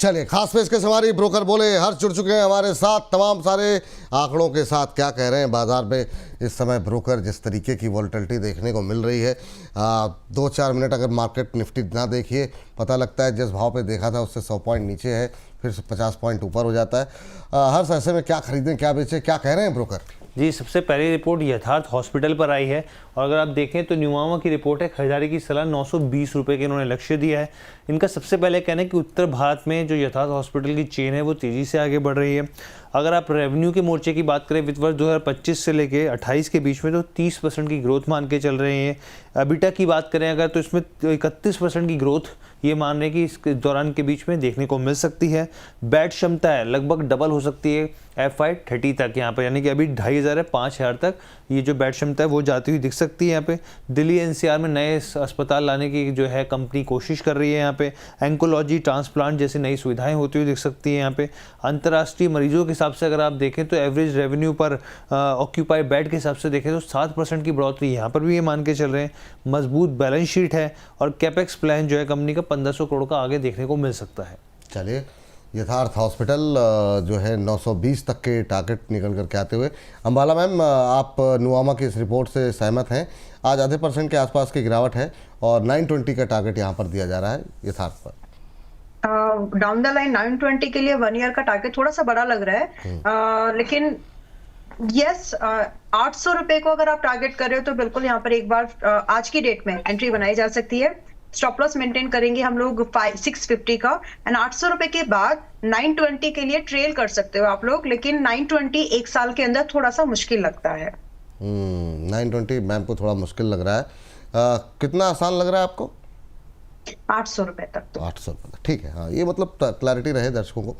चलिए, खास पेश के हमारी ब्रोकर बोले हर्ष जुड़ चुके हैं हमारे साथ तमाम सारे आंकड़ों के साथ। क्या कह रहे हैं बाजार में इस समय ब्रोकर? जिस तरीके की वॉलेटिलिटी देखने को मिल रही है, 2-4 मिनट अगर मार्केट निफ्टी ना देखिए, पता लगता है जिस भाव पे देखा था उससे 100 पॉइंट नीचे है, फिर 50 पॉइंट ऊपर हो जाता है। हर्ष, ऐसे में क्या खरीदें क्या बेचें, क्या कह रहे हैं ब्रोकर? जी, सबसे पहली रिपोर्ट यथार्थ हॉस्पिटल पर आई है और अगर आप देखें तो न्यूमामा की रिपोर्ट है। खरीदारी की सलाह 920 रुपये के इन्होंने लक्ष्य दिया है। इनका सबसे पहले कहना है कि उत्तर भारत में जो यथार्थ हॉस्पिटल की चेन है वो तेज़ी से आगे बढ़ रही है। अगर आप रेवेन्यू के मोर्चे की बात करें वित्त वर्ष 2025 से लेके 28 के बीच में, तो 30% की ग्रोथ मान के चल रहे हैं। एबिटा की बात करें अगर, तो इसमें 31% की ग्रोथ ये मान रहे हैं कि इस दौरान के बीच में देखने को मिल सकती है। बेड क्षमता है लगभग डबल हो सकती है FY30 तक यहाँ पर, यानी कि अभी 2500 है, 5000 तक ये जो बेड क्षमता है वो जाती हुई दिख सकती है यहाँ पे। दिल्ली NCR में नए अस्पताल लाने की जो है कंपनी कोशिश कर रही है। यहाँ पे एंकोलॉजी, ट्रांसप्लांट जैसी नई सुविधाएं होती हुई दिख सकती है यहाँ पे। अंतर्राष्ट्रीय मरीजों के हिसाब से अगर आप देखें तो एवरेज रेवेन्यू पर ऑक्यूपाई बेड के हिसाब से देखें तो 7% की बढ़ोतरी यहाँ पर भी ये मान के चल रहे हैं। मजबूत बैलेंस शीट है और कैपेक्स प्लान जो है कंपनी का 1500 करोड़ का आगे देखने को मिल सकता है। चलिए, यथार्थ हॉस्पिटल जो है 920 तक के टारगेट निकल करके आते हुए। अंबाला मैम, आप न्यूमामा की इस रिपोर्ट से सहमत हैं? आज आधे % के आसपास की गिरावट है और 920 का टारगेट यहाँ पर दिया जा रहा है यथार्थ पर। डाउन द लाइन 920 के लिए 1 ईयर का टारगेट थोड़ा सा बड़ा लग रहा है, लेकिन यस 800 रुपए को अगर आप टारगेट कर रहे हो तो बिल्कुल यहाँ पर एक बार आज की डेट में एंट्री बनाई जा सकती है। स्टॉप लॉस मेंटेन करेंगे हम लोग 650 का, एंड 800 रुपए के बाद 920 के लिए ट्रेल कर सकते हो आप लोग, लेकिन 920 एक साल के अंदर थोड़ा सा मुश्किल लगता है। 920 मैम को थोड़ा मुश्किल लग रहा है। कितना आसान लग रहा है आपको? 800 रुपए तक। तो 800 रुपये तक, ठीक है। हाँ, ये मतलब क्लैरिटी रहे दर्शकों को।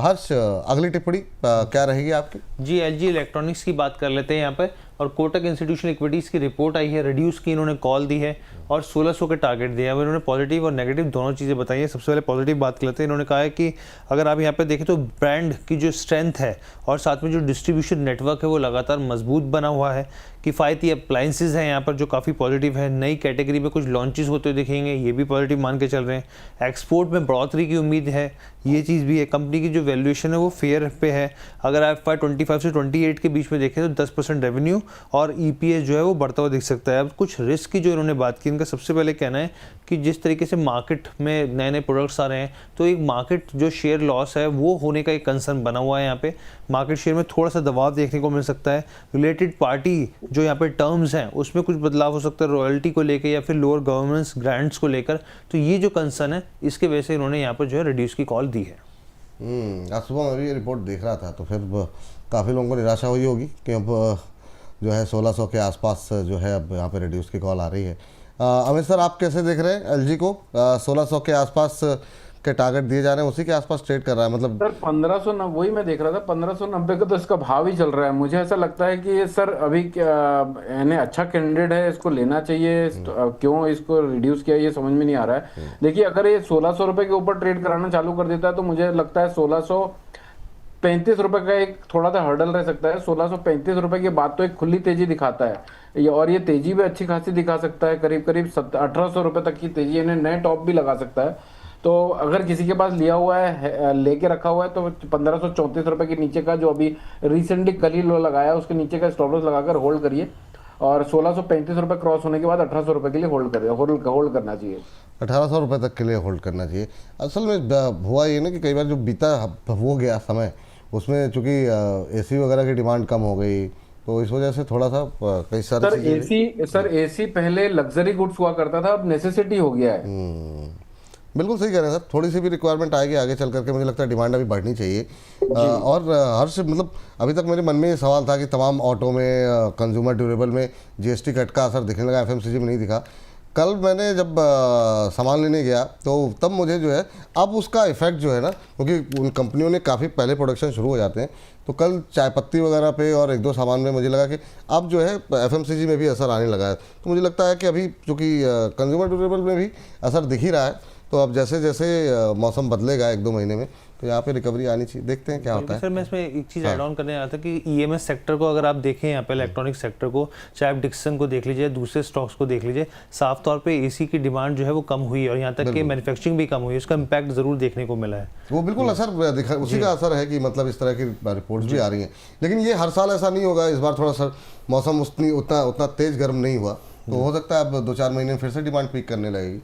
हर्ष, अगली टिप्पणी क्या रहेगी आपकी? जी, LG इलेक्ट्रॉनिक्स की बात कर लेते हैं यहाँ पर। और कोटक इंस्टीट्यूशनल इक्विटीज़ की रिपोर्ट आई है, रिड्यूस की इन्होंने कॉल दी है और 1600 के टारगेट दिया है। इन्होंने पॉजिटिव और नेगेटिव दोनों चीज़ें बताई हैं। सबसे पहले पॉजिटिव बात कर लेते हैं। इन्होंने कहा है कि अगर आप यहाँ पे देखें तो ब्रांड की जो स्ट्रेंथ है और साथ में जो डिस्ट्रीब्यूशन नेटवर्क है वो लगातार मजबूत बना हुआ है। किफ़ायती अप्लाइंसेज हैं यहाँ पर जो काफ़ी पॉजिटिव है। नई कैटेगरी में कुछ लॉन्चेस होते हुए दिखेंगे, ये भी पॉजिटिव मान के चल रहे हैं। एक्सपोर्ट में बढ़ोतरी की उम्मीद है, ये चीज़ भी है। कंपनी की जो वैल्यूएशन है वो फेयर पे है। अगर आप FY25 से 28 के बीच में देखें तो 10% रेवेन्यू और EPS जो है वो बढ़ता हुआ दिख सकता है। अब कुछ रिस्क की जो इन्होंने बात की, इनका सबसे पहले कहना है कि जिस तरीके से मार्केट में नए नए प्रोडक्ट्स आ रहे हैं तो एक मार्केट जो शेयर लॉस है वो होने का एक कंसर्न बना हुआ है। यहाँ पे मार्केट शेयर में थोड़ा सा दबाव देखने को मिल सकता है। रिलेटेड पार्टी जो यहाँ पे टर्म्स हैं उसमें कुछ बदलाव हो सकता है, रॉयल्टी को लेकर या फिर लोअर गवर्नेंस ग्रांट्स को लेकर। तो ये जो कंसर्न है इसके वजह से इन्होंने यहाँ पर जो है रिड्यूस की कॉल दी है। आज सुबह मैं भी ये रिपोर्ट देख रहा था तो फिर काफ़ी लोगों को निराशा हुई होगी कि अब जो है 1600 के आसपास जो है अब यहाँ पे रिड्यूस की कॉल आ रही है। अमित सर, आप कैसे देख रहे हैं LG को? 1600 के आसपास के टारगेट दिए जा रहे हैं, उसी के आसपास ट्रेड कर रहा है मतलब? सर 1590, वही मैं देख रहा था, 1590 का तो इसका भाव ही चल रहा है। मुझे ऐसा लगता है कि ये सर अभी यानी अच्छा कैंडिडेट है, इसको लेना चाहिए। क्यों इसको रिड्यूस किया ये समझ में नहीं आ रहा है। देखिए, अगर ये 1600 रुपए के ऊपर ट्रेड कराना चालू कर देता है तो मुझे लगता है 1635 रुपए का एक थोड़ा सा हर्डल रह सकता है। 1635 रुपए के बाद तो एक खुली तेजी दिखाता है और ये तेजी भी अच्छी खासी दिखा सकता है, करीब करीब 1800 रुपए तक की तेजी, यानी नए टॉप भी लगा सकता है। तो अगर किसी के पास लिया हुआ है, लेके रखा हुआ है, तो 1534 रुपए के नीचे का जो अभी रिसेंटली कल ही लो लगाया उसके नीचे का स्टॉप लॉस लगाकर होल्ड करिए और 1635 रुपए क्रॉस होने के बाद 1800 रुपए के लिए होल्ड करना चाहिए। 1800 रुपये तक के लिए होल्ड करना चाहिए। असल में हुआ ये ना कि कई बार जो बीता हो गया समय उसमें चूँकि AC वगैरह की डिमांड कम हो गई तो इस वजह से थोड़ा सा कई सारे AC पहले लग्जरी गुड्स हुआ करता था, अब नेसेसिटी हो गया है। बिल्कुल सही कह रहे हैं सर। थोड़ी सी भी रिक्वायरमेंट आएगी आगे चल करके, मुझे लगता है डिमांड अभी बढ़नी चाहिए। और हर्ष, मतलब अभी तक मेरे मन में ये सवाल था कि तमाम ऑटो में, कंज्यूमर ड्यूरेबल में GST कट का असर दिखने लगा, FMCG में नहीं दिखा। कल मैंने जब सामान लेने गया तो तब मुझे जो है अब उसका इफेक्ट जो है ना, क्योंकि उन कंपनियों ने काफ़ी पहले प्रोडक्शन शुरू हो जाते हैं, तो कल चाय पत्ती वगैरह पे और 1-2 सामान में मुझे लगा कि अब जो है FMCG में भी असर आने लगा है। तो मुझे लगता है कि अभी चूँकि कंज्यूमर ड्यूरेबल में भी असर दिख ही रहा है, तो अब जैसे जैसे मौसम बदलेगा 1-2 महीने में तो यहाँ पे रिकवरी आनी चाहिए, देखते हैं क्या होता है। सर मैं इसमें एक चीज़ ऐड ऑन करने आया था कि ईएमएस सेक्टर को अगर आप देखें यहाँ पे इलेक्ट्रॉनिक सेक्टर को, चाहे आप डिक्सन को देख लीजिए, दूसरे स्टॉक्स को देख लीजिए, साफ तौर पे एसी की डिमांड जो है वो कम हुई है और यहाँ तक कि मैन्युफैक्चरिंग भी कम हुई है, उसका इम्पैक्ट जरूर देखने को मिला है। वो बिल्कुल असर दिखा, उसी का असर है कि मतलब इस तरह की रिपोर्ट्स भी आ रही हैं। लेकिन ये हर साल ऐसा नहीं होगा, इस बार थोड़ा सा मौसम उतना तेज गर्म नहीं हुआ, तो हो सकता है अब 2-4 महीने में फिर से डिमांड पीक करने लगेगी।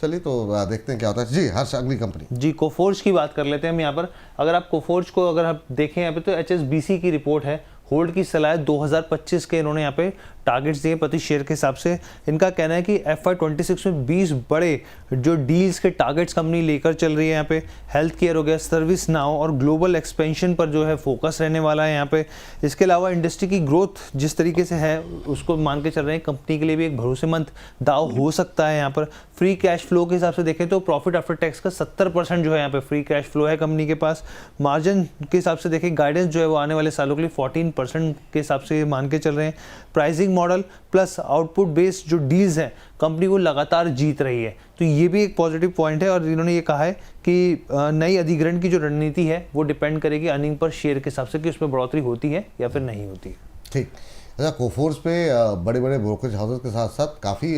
चलिए तो देखते हैं क्या होता है। जी हर्ष, अगली कंपनी जी कोफोर्ज की बात कर लेते हैं हम यहाँ पर। अगर आप कोफोर्ज को अगर आप देखें यहाँ पे तो HSBC की रिपोर्ट है, होल्ड की सलाह 2025 के इन्होंने यहाँ पे टारगेट्स दिए प्रति शेयर के हिसाब से। इनका कहना है कि FY26 में 20 बड़े जो डील्स के टारगेट्स कंपनी लेकर चल रही है। यहाँ पे हेल्थ केयर हो गया, सर्विस नाउ और ग्लोबल एक्सपेंशन पर जो है फोकस रहने वाला है यहाँ पे। इसके अलावा इंडस्ट्री की ग्रोथ जिस तरीके से है उसको मान के चल रहे हैं, कंपनी के लिए भी एक भरोसेमंद दाव हो सकता है। यहाँ पर फ्री कैश फ्लो के हिसाब से देखें तो प्रॉफिट आफ्टर टैक्स का 70% जो है यहाँ पे फ्री कैश फ्लो है कंपनी के पास। मार्जिन के हिसाब से देखें, गाइडेंस जो है वो आने वाले सालों के लिए 14% के हिसाब से मान के चल रहे हैं। Pricing model plus output based जो डील्स हैं कंपनी वो लगातार जीत रही है, तो ये भी एक पॉजिटिव पॉइंट है। और इन्होंने ये कहा है कि नई अधिग्रहण की जो रणनीति है वो डिपेंड करेगी अर्निंग पर शेयर के हिसाब से कि उसमें बढ़ोतरी होती है या फिर नहीं होती है। ठीक। अच्छा, कोफोर्स पे बड़े बड़े ब्रोकरेज हाउसेस के साथ साथ काफ़ी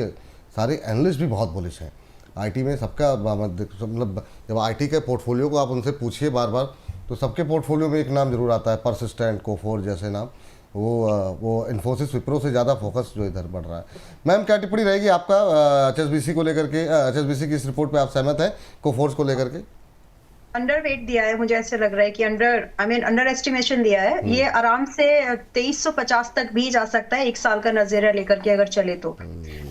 सारे एनालिस्ट भी बहुत बुलिश हैं। आईटी में सबका मतलब जब आईटी के पोर्टफोलियो को आप उनसे पूछिए बार बार तो सबके पोर्टफोलियो में एक नाम जरूर आता है, परसिस्टेंट, कोफोर्स जैसे नाम। वो इन्फोसिस, विप्रो से ज़्यादा फोकस जो इधर बढ़ रहा है। मैम क्या टिप्पणी रहेगी आपका HSBC को लेकर के? HSBC की इस रिपोर्ट पे आप सहमत हैं कोफोर्स को लेकर के? अंडर वेट दिया है, मुझे ऐसे लग रहा है कि अंडर एस्टिमेशन दिया है। ये आराम से 2350 तक भी जा सकता है, एक साल का नजरिया लेकर के अगर चले तो।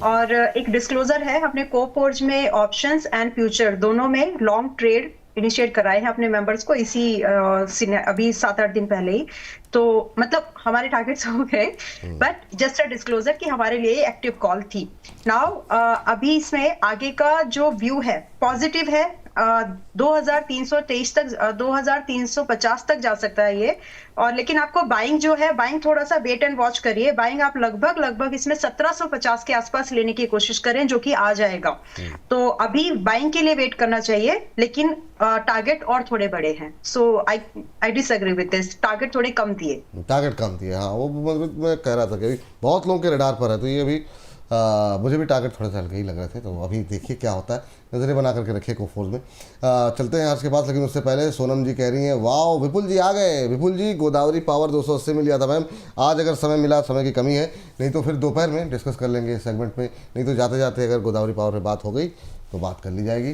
और एक डिस्क्लोजर है, हमने कोफोर्ज में ऑप्शंस एंड फ्यूचर दोनों में लॉन्ग ट्रेड इनिशिएट कराए हैं अपने मेंबर्स को अभी 7-8 दिन पहले ही। तो मतलब हमारे टारगेट्स हो गए, बट जस्ट अ डिस्क्लोजर कि हमारे लिए एक्टिव कॉल थी। नाउ अभी इसमें आगे का जो व्यू है पॉजिटिव है। 2323 तक 2350 तक जा सकता है ये। और लेकिन आपको बाइंग जो है, बाइंग थोड़ा सा वेट एंड वॉच करिए। बाइंग आप लगभग इसमें 1750 के आसपास लेने की कोशिश करें, जो कि आ जाएगा। तो अभी बाइंग के लिए वेट करना चाहिए, लेकिन टारगेट और थोड़े बड़े हैं। So I disagree with this, target थोड़े कम दिए। हाँ, वो मैं कह रहा था कि बहुत लोगों के रडार पर है, तो ये अभी मुझे भी टारगेट थोड़े से हल्के ही लग रहे थे। तो अभी देखिए क्या होता है, नजरें बना करके रखिए कोफोर्स में। चलते हैं हर्ष के पास, लेकिन उससे पहले सोनम जी कह रही हैं वाह विपुल जी आ गए। विपुल जी, गोदावरी पावर 280 में लिया था मैम, आज अगर समय मिला, समय की कमी है, नहीं तो फिर दोपहर में डिस्कस कर लेंगे इस सेगमेंट में। नहीं तो जाते जाते अगर गोदावरी पावर पे बात हो गई तो बात कर ली जाएगी।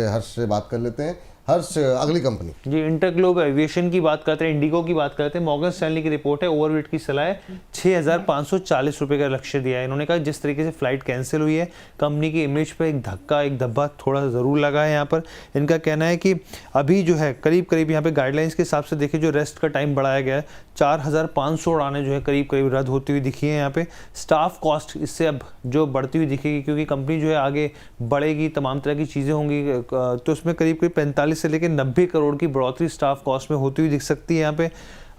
हर्ष से बात कर लेते हैं। हर्ष, अगली कंपनी जी इंटरग्लोब एविएशन की बात करते हैं, इंडिगो की बात करते हैं। मॉर्गन स्टैनली की रिपोर्ट है, ओवरवेट की सलाह है, 6540 रुपये का लक्ष्य दिया है इन्होंने। कहा जिस तरीके से फ्लाइट कैंसिल हुई है, कंपनी की इमेज पर एक धक्का, एक धब्बा थोड़ा ज़रूर लगा है यहाँ पर। इनका कहना है कि अभी जो है करीब यहाँ पे गाइडलाइंस के हिसाब से देखिए, जो रेस्ट का टाइम बढ़ाया गया है, 4500 उड़ानें जो है करीब रद्द होती हुई दिखी है यहाँ पे। स्टाफ कॉस्ट इससे अब जो बढ़ती हुई दिखेगी, क्योंकि कंपनी जो है आगे बढ़ेगी, तमाम तरह की चीज़ें होंगी, तो उसमें करीब 45 से लेकर 90 करोड़ की बढ़ोतरी स्टाफ कॉस्ट में होती हुई दिख सकती है यहाँ पे।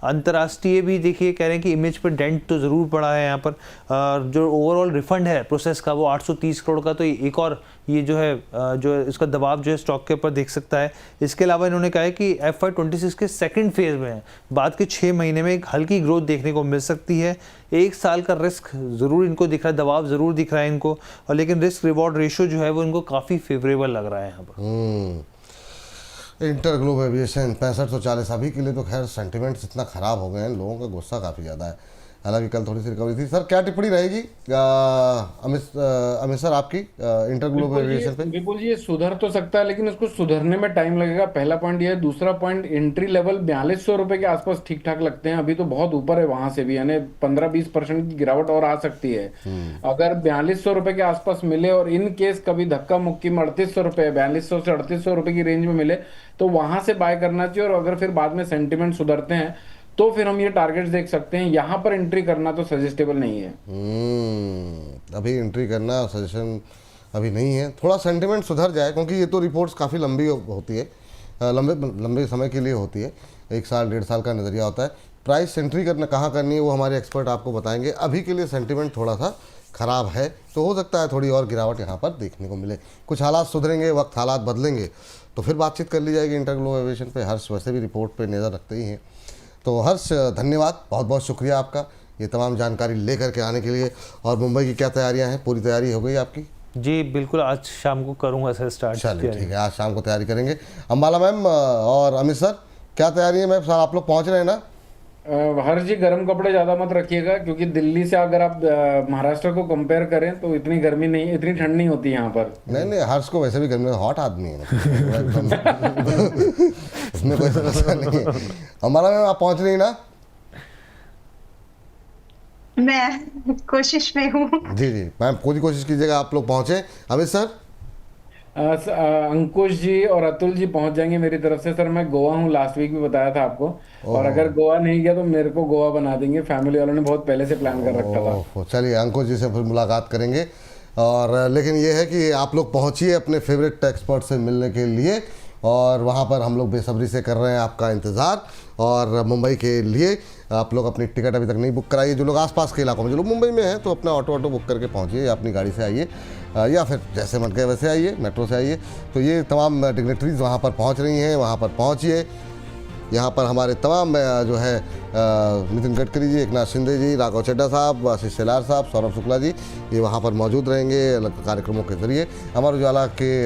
अंतर्राष्ट्रीय भी देखिए कह रहे हैं कि इमेज पर डेंट तो ज़रूर पड़ा है यहाँ पर। जो ओवरऑल रिफंड है प्रोसेस का वो 830 करोड़ का, तो एक और ये जो है जो इसका दबाव जो है स्टॉक के ऊपर देख सकता है। इसके अलावा इन्होंने कहा है कि FY26 के सेकंड फेज में बाद के 6 महीने में एक हल्की ग्रोथ देखने को मिल सकती है। 1 साल का रिस्क ज़रूर इनको दिख रहा है, दबाव ज़रूर दिख रहा है इनको, और लेकिन रिस्क रिवॉर्ड रेशियो जो है वो इनको काफ़ी फेवरेबल लग रहा है यहाँ पर। इंटरग्लोब एविएशन 6540, अभी के लिए तो खैर सेंटिमेंट्स इतना ख़राब हो गए हैं, लोगों का गुस्सा काफ़ी ज़्यादा है। हालांकि कल थोड़ी सी रिकवरी थी। सर क्या टिप्पणी रहेगी अमित सर आपकी इंटरग्लोब एविएशन पे? विपुल जी, ये सुधर तो सकता है, लेकिन उसको सुधरने में टाइम लगेगा। पहला पॉइंट ये है। दूसरा पॉइंट, एंट्री लेवल 4200 रुपए के आसपास ठीक ठाक लगते हैं, अभी तो बहुत ऊपर है वहां से भी, यानी 15-20% की गिरावट और आ सकती है। अगर 4200 रुपए के आसपास मिले और इन केस कभी धक्का मुक्की में 3800 रुपए, 4200 से 3800 रुपए की रेंज में मिले, तो वहां से बाय करना चाहिए। और अगर फिर बाद में सेंटिमेंट सुधरते हैं तो फिर हम ये टारगेट्स देख सकते हैं। यहाँ पर एंट्री करना तो सजेस्टेबल नहीं है। अभी एंट्री करना सजेशन अभी नहीं है, थोड़ा सेंटिमेंट सुधर जाए, क्योंकि ये तो रिपोर्ट्स काफ़ी लंबी होती है, लंबे समय के लिए होती है, 1 साल 1.5 साल का नज़रिया होता है। प्राइस एंट्री करना कहाँ करनी है वो हमारे एक्सपर्ट आपको बताएंगे। अभी के लिए सेंटिमेंट थोड़ा सा ख़राब है, तो हो सकता है थोड़ी और गिरावट यहाँ पर देखने को मिले। कुछ हालात सुधरेंगे, वक्त हालात बदलेंगे, तो फिर बातचीत कर ली जाएगी इंटरग्लोब एविएशन पे। हर्ष वैसे भी रिपोर्ट पे नज़र रखते ही हैं। तो हर्ष, धन्यवाद, बहुत बहुत शुक्रिया आपका ये तमाम जानकारी लेकर के आने के लिए। और मुंबई की क्या तैयारियां हैं, पूरी तैयारी हो गई आपकी? जी बिल्कुल, आज शाम को करूँगा सर स्टार्ट। चलिए ठीक है, आज शाम को तैयारी करेंगे। अंबाला मैम और अमित सर, क्या तैयारी है मैम? सर आप लोग पहुँच रहे हैं ना? हर्ष जी, गर्म कपड़े ज्यादा मत रखिएगा, क्योंकि दिल्ली से अगर आप महाराष्ट्र को कंपेयर करें तो इतनी गर्मी नहीं, इतनी ठंड नहीं होती यहाँ पर। नहीं, हर्ष को वैसे भी गर्मी में हॉट आदमी है उसमें कोई समस्या नहीं है। अंबाला मैम आप पहुँच रही हैं ना? मैं कोशिश में हूँ। जी मैम, पूरी कोशिश कीजिएगा आप लोग पहुँचे। अमित सर? अंकुश जी और अतुल जी पहुंच जाएंगे मेरी तरफ से। सर मैं गोवा हूँ, लास्ट वीक भी बताया था आपको, और अगर गोवा नहीं गया तो मेरे को गोवा बना देंगे, फैमिली वालों ने बहुत पहले से प्लान कर रखा था। चलिए अंकुश जी से फिर मुलाकात करेंगे। और लेकिन ये है कि आप लोग पहुँचिए अपने फेवरेट एक्सपर्ट से मिलने के लिए, और वहाँ पर हम लोग बेसब्री से कर रहे हैं आपका इंतज़ार। और मुंबई के लिए आप लोग अपनी टिकट अभी तक नहीं बुक कराइए। जो लोग आसपास के इलाकों में, जो लोग मुंबई में हैं, तो अपना ऑटो बुक करके पहुँचिए, या अपनी गाड़ी से आइए, या फिर जैसे मन गए वैसे आइए, मेट्रो से आइए। तो ये तमाम डिग्नेटरीज वहाँ पर पहुँच रही हैं, वहाँ पर पहुँचिए। यहाँ पर हमारे तमाम जो है नितिन गडकरी जी, एकनाथ शिंदे जी, राघव चड्ढा साहब, आशीष शेलार साहब, सौरभ शुक्ला जी, ये वहाँ पर मौजूद रहेंगे अलग कार्यक्रमों के ज़रिए। अमर उजाला के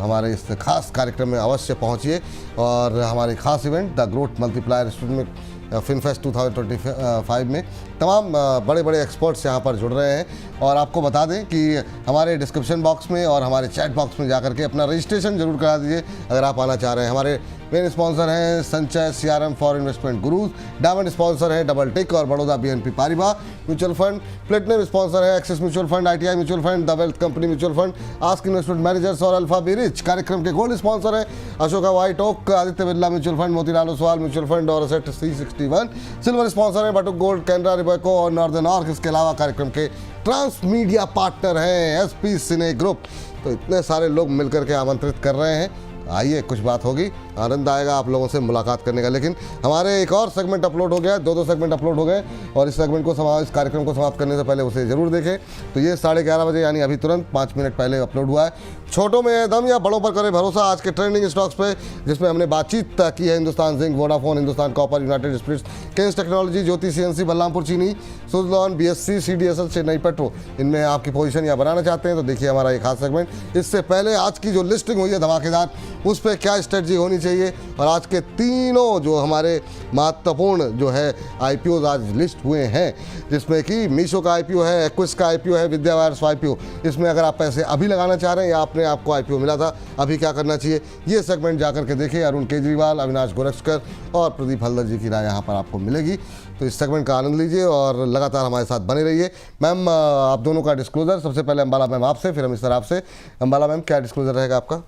हमारे इस खास कार्यक्रम में अवश्य पहुँचिए। और हमारे खास event the growth multiplier student film fest 2025 में तमाम बड़े बड़े एक्सपर्ट्स यहाँ पर जुड़ रहे हैं। और आपको बता दें कि हमारे डिस्क्रिप्शन बॉक्स में और हमारे चैट बॉक्स में जाकर के अपना रजिस्ट्रेशन जरूर करा दीजिए अगर आप आना चाह रहे हैं। हमारे मेन स्पॉन्सर हैं Sanchay CRM for investment gurus, diamond sponsor है डबल टिक और Baroda BNP Paribas mutual fund, platinum sponsor है Axis mutual fund, ITI mutual fund, the wealth company mutual fund, ASK investment managers और अल्फा बी रिच। कार्यक्रम के gold sponsor है Ashoka white oak, Aditya Birla mutual fund, Motilal Oswal mutual fund और asset 361। Silver sponsor है Batuk gold, Canara रिबेको और northern arc. इसके अलावा कार्यक्रम के ट्रांस मीडिया पार्टनर हैं SP सिने ग्रुप। तो इतने सारे लोग मिलकर के आमंत्रित कर रहे हैं, आइए, कुछ बात होगी, आनंद आएगा आप लोगों से मुलाकात करने का। लेकिन हमारे एक और सेगमेंट अपलोड हो गया है, दो सेगमेंट अपलोड हो गए, और इस सेगमेंट को इस कार्यक्रम को समाप्त करने से पहले उसे ज़रूर देखें। तो ये 11:30 बजे, यानी अभी तुरंत 5 मिनट पहले अपलोड हुआ है। छोटों में है दम या बड़ों पर करे भरोसा, आज के ट्रेंडिंग स्टॉक्स पे, जिसमें हमने बातचीत की है Hindustan zinc, Vodafone, Hindustan copper, united spirits, Kaynes technology, Jyoti CNC, Balrampur Chini, Suzlon, BSC, CDSL, Chennai petro. इनमें आपकी पोजीशन या बनाना चाहते हैं तो देखिए हमारा एक खास सेगमेंट। इससे पहले आज की जो लिस्टिंग हुई है धमाकेदार, उस पर क्या स्ट्रेटजी होनी चाहिए, और आज के तीनों जो हमारे महत्वपूर्ण जो है IPOs आज लिस्ट हुए हैं, जिसमें कि मीशो का IPO है, एक्विस का IPO है, विद्या वायर्स IPO। इसमें अगर आप पैसे अभी लगाना चाह रहे हैं या आपने आपको IPO मिला था, अभी क्या करना चाहिए, ये सेगमेंट जाकर के देखिए। अरुण केजरीवाल, अविनाश गोरखकर और प्रदीप हल्दर जी की राय यहाँ पर आपको मिलेगी। तो इस सेगमेंट का आनंद लीजिए और लगातार हमारे साथ बने रहिए। मैम, आप दोनों का डिस्क्लोजर, सबसे पहले अंबाला मैम आपसे, फिर अमित सर आपसे। अंबाला मैम, क्या डिस्क्लोजर रहेगा आपका?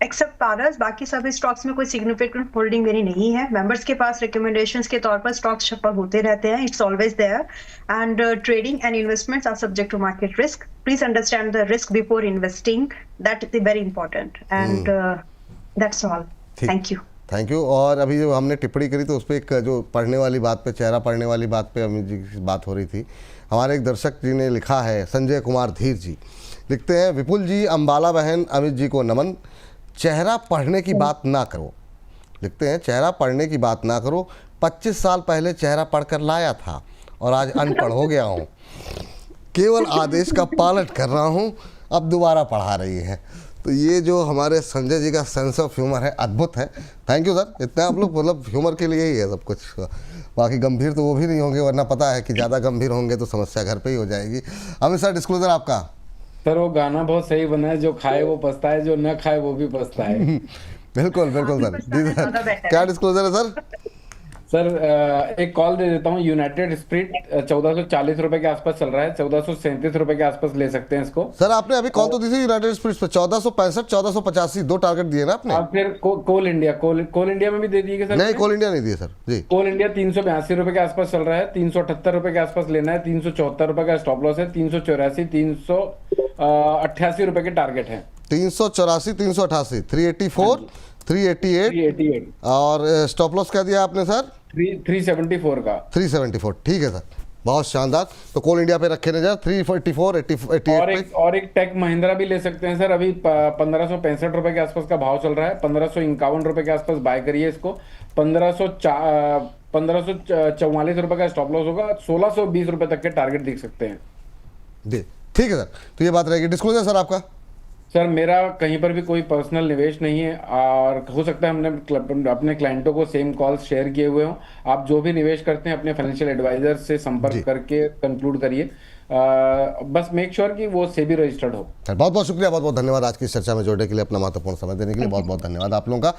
एक्सेप्ट पारस, बाकी सभी स्टॉक्स में कोई सिग्निफिकेंट होल्डिंग मेरी नहीं है। मेंबर्स के पास रिकमेंडेशंस के तौर पर स्टॉक्स शफल होते रहते हैं, it's always there. And trading and investments are subject to market risk. Please understand the risk before investing, that is very important. And that's all, thank you. और अभी जो हमने टिप्पणी करी तो उस पर एक जो पढ़ने वाली बात पे, चेहरा पढ़ने वाली बात पे अमित जी की बात हो रही थी। हमारे एक दर्शक जी ने लिखा है, संजय कुमार धीर जी लिखते हैं, विपुल जी, अंबाला बहन, अमित जी को नमन। चेहरा पढ़ने की बात ना करो, लिखते हैं, चेहरा पढ़ने की बात ना करो। 25 साल पहले चेहरा पढ़कर लाया था और आज अनपढ़ हो गया हूँ। केवल आदेश का पालन कर रहा हूँ, अब दोबारा पढ़ा रही है। तो ये जो हमारे संजय जी का सेंस ऑफ ह्यूमर है, अद्भुत है। थैंक यू सर, इतना आप लोग मतलब ह्यूमर के लिए ही है सब कुछ। बाकी गंभीर तो वो भी नहीं होंगे, वरना पता है कि ज़्यादा गंभीर होंगे तो समस्या घर पे ही हो जाएगी। अमित सर, डिस्क्लोजर आपका। सर वो गाना बहुत सही बना है, जो खाए वो पछताए, जो न खाए वो भी पछताए। बिल्कुल बिल्कुल सर। जी सर, क्या डिस्क्लोजर है सर? सर एक कॉल दे देता हूँ। यूनाइटेड स्पिरिट 1440 रुपए के आसपास चल रहा है, 1437 रुपए के आसपास ले सकते हैं इसको। सर आपने अभी कॉल तो दी थी यूनाइटेड स्पिरिट्स पे, 1465, 1485 दो टारगेट दिए ना आपने। आप फिर कोल इंडिया में भी दे दिए सर? नहीं, कोल इंडिया नहीं दिए सर जी। कोल इंडिया 382 रुपए के आसपास चल रहा है, 378 रुपए के आसपास लेना है, 374 रुपए का स्टॉप लॉस है, 384, 388 रुपए के टारगेट है। 384, 388, 384, 388 और स्टॉप लॉस क्या दिया आपने सर? 374 का। 374, ठीक है सर, बहुत शानदार। तो कोल इंडिया पे रखे नजर 344 88 और एक टेक महिंद्रा भी ले सकते हैं सर। अभी 1565 रुपए के आसपास का भाव चल रहा है, 1551 रुपए के आसपास बाय करिए इसको। 1544 रुपए का स्टॉप लॉस होगा, 1620 रुपए तक के टारगेट देख सकते हैं। ठीक है सर, तो ये बात रहेगी। डिस्क्लोजर सर आपका? सर मेरा कहीं पर भी कोई पर्सनल निवेश नहीं है, और हो सकता है हमने अपने क्लाइंटों को सेम कॉल्स शेयर किए हुए हों। आप जो भी निवेश करते हैं अपने फाइनेंशियल एडवाइजर से संपर्क करके कंक्लूड करिए। बस मेक श्योर कि वो सेबी रजिस्टर्ड हो। बहुत बहुत शुक्रिया, बहुत बहुत धन्यवाद आज की इस चर्चा में जोड़ने के लिए, अपना महत्वपूर्ण समय देने के लिए बहुत बहुत धन्यवाद आप लोगों का।